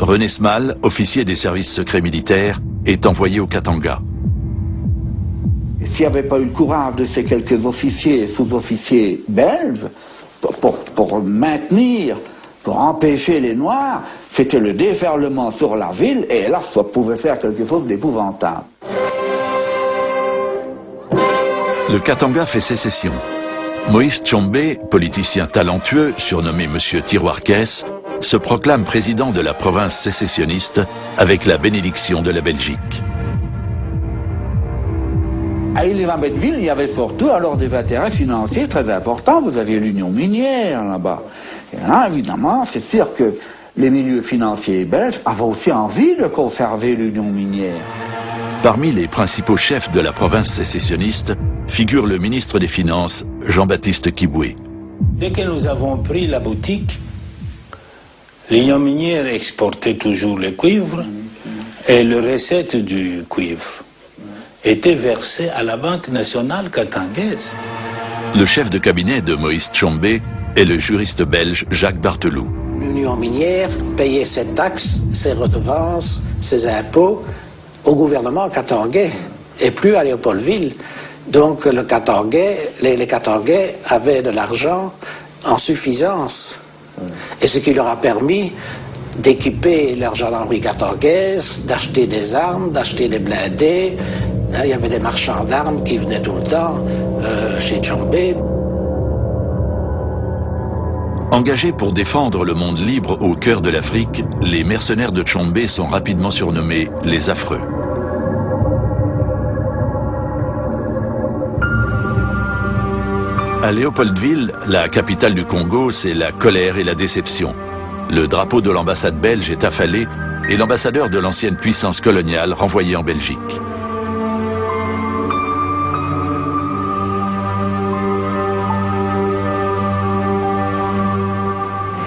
René Smale, officier des services secrets militaires, est envoyé au Katanga. S'il n'y avait pas eu le courage de ces quelques officiers et sous-officiers belges pour maintenir, pour empêcher les Noirs, c'était le déferlement sur la ville et là, ça pouvait faire quelque chose d'épouvantable. Le Katanga fait sécession. Moïse Tshombe, politicien talentueux, surnommé Monsieur Tiroir-Caisse, se proclame président de la province sécessionniste avec la bénédiction de la Belgique. À Ille-et-Villaine, il y avait surtout alors des intérêts financiers très importants. Vous aviez l'union minière là-bas. Et là, évidemment, c'est sûr que les milieux financiers belges avaient aussi envie de conserver l'union minière. Parmi les principaux chefs de la province sécessionniste figure le ministre des Finances, Jean-Baptiste Kiboué. Dès que nous avons pris la boutique, l'union minière exportait toujours le cuivre et les recettes du cuivre étaient versées à la Banque nationale katangaise. Le chef de cabinet de Moïse Tshombe est le juriste belge Jacques Barteloup. L'union minière payait ses taxes, ses redevances, ses impôts au gouvernement katangais et plus à Léopoldville. Donc les Katangais avaient de l'argent en suffisance. Et ce qui leur a permis d'équiper leur gendarmerie katangaise, d'acheter des armes, d'acheter des blindés. Il y avait des marchands d'armes qui venaient tout le temps chez Tshombe. Engagés pour défendre le monde libre au cœur de l'Afrique, les mercenaires de Tshombe sont rapidement surnommés les Affreux. À Léopoldville, la capitale du Congo, c'est la colère et la déception. Le drapeau de l'ambassade belge est affalé et l'ambassadeur de l'ancienne puissance coloniale renvoyé en Belgique.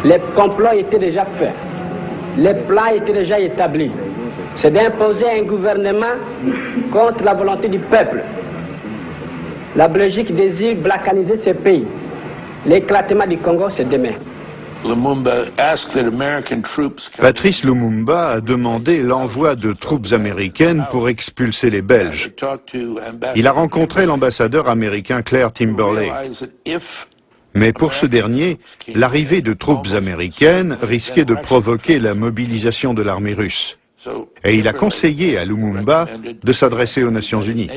Les complots étaient déjà faits, les plans étaient déjà établis. C'est d'imposer un gouvernement contre la volonté du peuple. La Belgique désire balkaniser ce pays. L'éclatement du Congo, c'est demain. Patrice Lumumba a demandé l'envoi de troupes américaines pour expulser les Belges. Il a rencontré l'ambassadeur américain Claire Timberlake. Mais pour ce dernier, l'arrivée de troupes américaines risquait de provoquer la mobilisation de l'armée russe. Et il a conseillé à Lumumba de s'adresser aux Nations Unies.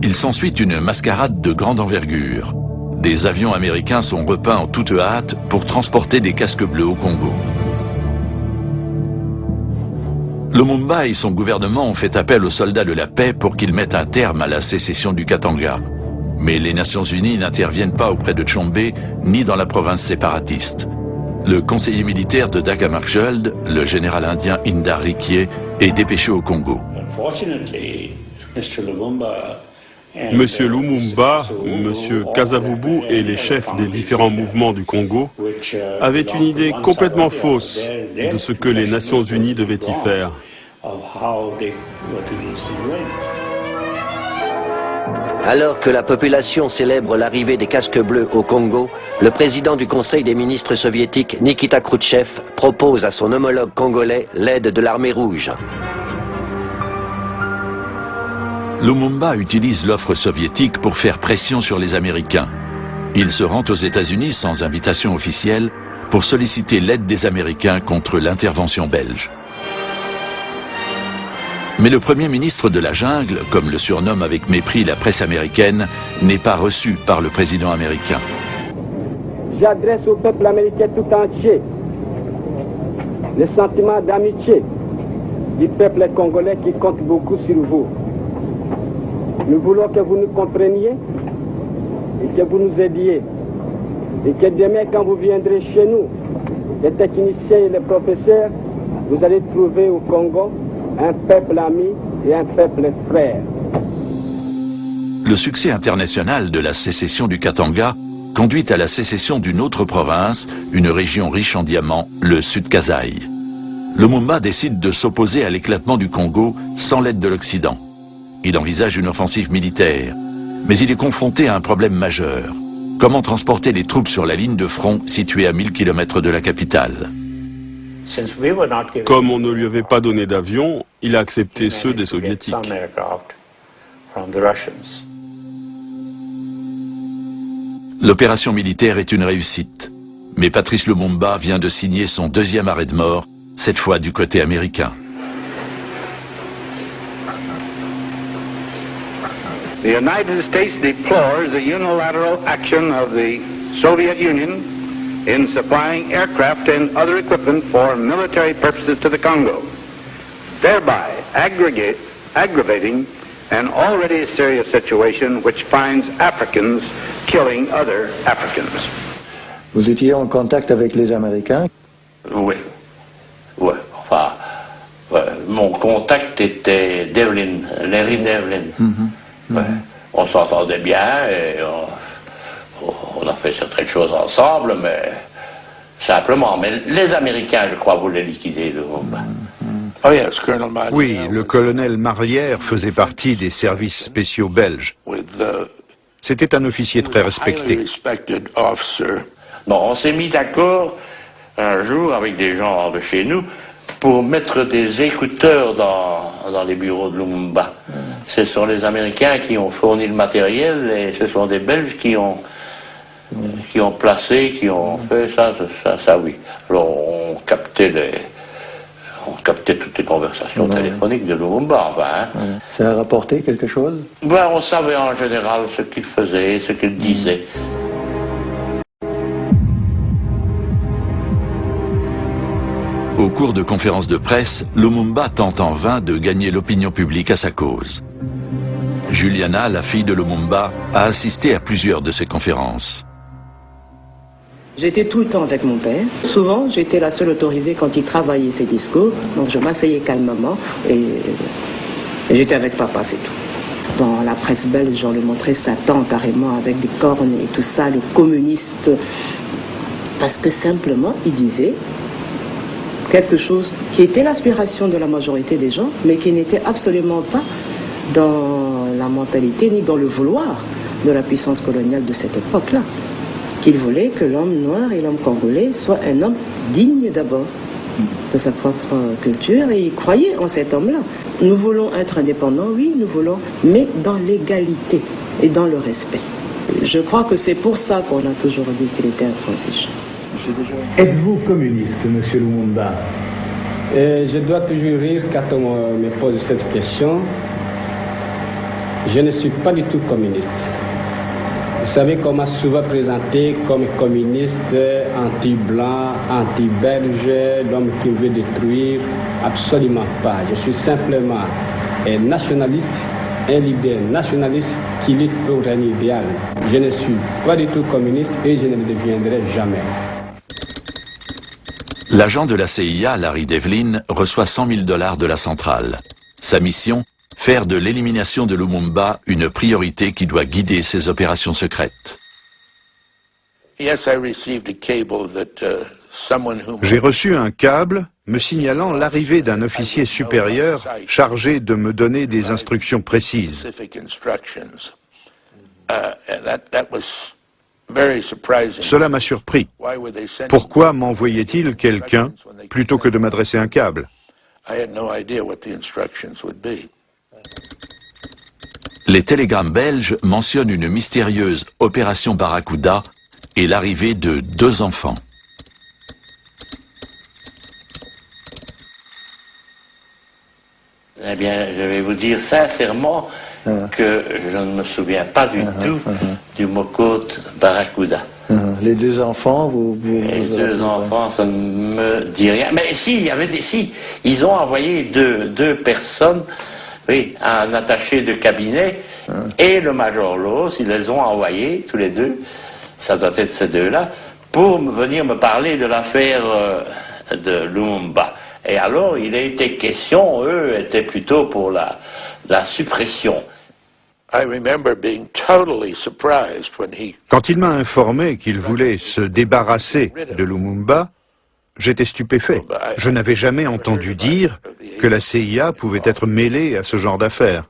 Il s'ensuit une mascarade de grande envergure. Des avions américains sont repeints en toute hâte pour transporter des casques bleus au Congo. Lumumba et son gouvernement ont fait appel aux soldats de la paix pour qu'ils mettent un terme à la sécession du Katanga. Mais les Nations Unies n'interviennent pas auprès de Tshombe ni dans la province séparatiste. Le conseiller militaire de Dakamarskjöld, le général indien Indar Riquier, est dépêché au Congo. Monsieur Lumumba, Monsieur Kasavubu et les chefs des différents mouvements du Congo avaient une idée complètement fausse de ce que les Nations Unies devaient y faire. Alors que la population célèbre l'arrivée des casques bleus au Congo, le président du Conseil des ministres soviétiques, Nikita Khrouchtchev, propose à son homologue congolais l'aide de l'armée rouge. Lumumba utilise l'offre soviétique pour faire pression sur les Américains. Il se rend aux États-Unis sans invitation officielle pour solliciter l'aide des Américains contre l'intervention belge. Mais le Premier ministre de la jungle, comme le surnomme avec mépris la presse américaine, n'est pas reçu par le président américain. J'adresse au peuple américain tout entier le sentiment d'amitié du peuple congolais qui compte beaucoup sur vous. Nous voulons que vous nous compreniez et que vous nous aidiez. Et que demain, quand vous viendrez chez nous, les techniciens et les professeurs, vous allez trouver au Congo un peuple ami et un peuple frère. Le succès international de la sécession du Katanga conduit à la sécession d'une autre province, une région riche en diamants, le Sud-Kasaï. Lumumba décide de s'opposer à l'éclatement du Congo sans l'aide de l'Occident. Il envisage une offensive militaire, mais il est confronté à un problème majeur. La population congolaise est comment transporter les troupes sur la ligne de front située à 1000 km de la capitale. Comme on ne lui avait pas donné d'avion, il a accepté ceux des soviétiques. L'opération militaire est une réussite. Mais Patrice Lumumba vient de signer son deuxième arrêt de mort, cette fois du côté américain. The United States deplores the unilateral action of the Soviet Union in supplying aircraft and other equipment for military purposes to the Congo, thereby aggravating an already serious situation which finds Africans killing other Africans. Vous étiez en contact avec les Américains? Oui. Ouais. Enfin, mon contact était Devlin, Larry Devlin. Ouais. On s'entendait bien et on a fait certaines choses ensemble, mais simplement. Mais les Américains, je crois, voulaient liquider le Lumumba. Oui, le colonel Marlière faisait partie des services spéciaux belges. C'était un officier très respecté. Bon, on s'est mis d'accord un jour avec des gens de chez nous pour mettre des écouteurs dans les bureaux de Lumumba. Ce sont les Américains qui ont fourni le matériel et ce sont des Belges qui ont placé, qui ont fait ça oui. Alors on captait toutes les conversations téléphoniques de Lumumba. Ça a rapporté quelque chose? On savait en général ce qu'il faisait, ce qu'il disait. Au cours de conférences de presse, Lumumba tente en vain de gagner l'opinion publique à sa cause. Juliana, la fille de Lumumba, a assisté à plusieurs de ces conférences. J'étais tout le temps avec mon père. Souvent, j'étais la seule autorisée quand il travaillait ses discours. Donc je m'asseyais calmement et j'étais avec papa, c'est tout. Dans la presse belge, on le montrait Satan carrément avec des cornes et tout ça, le communiste. Parce que simplement, il disait quelque chose qui était l'aspiration de la majorité des gens, mais qui n'était absolument pas dans la mentalité ni dans le vouloir de la puissance coloniale de cette époque-là. Qu'il voulait que l'homme noir et l'homme congolais soient un homme digne d'abord de sa propre culture, et il croyait en cet homme-là. Nous voulons être indépendants, oui, nous voulons, mais dans l'égalité et dans le respect. Je crois que c'est pour ça qu'on a toujours dit qu'il était intransigeant. Êtes-vous communiste, monsieur Lumumba? Je dois toujours rire quand on me pose cette question. Je ne suis pas du tout communiste. Vous savez qu'on m'a souvent présenté comme communiste, anti-blanc, anti-belge, l'homme qui veut détruire. Absolument pas. Je suis simplement un nationaliste, un leader nationaliste qui lutte pour un idéal. Je ne suis pas du tout communiste et je ne le deviendrai jamais. L'agent de la CIA, Larry Devlin, reçoit $100 000 de la centrale. Sa mission, faire de l'élimination de Lumumba une priorité qui doit guider ses opérations secrètes. J'ai reçu un câble me signalant l'arrivée d'un officier supérieur chargé de me donner des instructions précises. Cela m'a surpris. Pourquoi m'envoyait-il quelqu'un plutôt que de m'adresser un câble? Les télégrammes belges mentionnent une mystérieuse opération Barracuda et l'arrivée de 2 enfants. Eh bien, je vais vous dire sincèrement que je ne me souviens pas du tout du mot-côte Barracuda. Les 2 enfants, Les 2 enfants, ça ne me dit rien. Mais si, ils ont envoyé deux personnes, oui, un attaché de cabinet et le major Loos, ils les ont envoyés, tous les deux, ça doit être ces deux-là, pour venir me parler de l'affaire de Lumumba. Et alors, il a été question, eux étaient plutôt pour la suppression. Quand il m'a informé qu'il voulait se débarrasser de Lumumba, j'étais stupéfait. Je n'avais jamais entendu dire que la CIA pouvait être mêlée à ce genre d'affaires.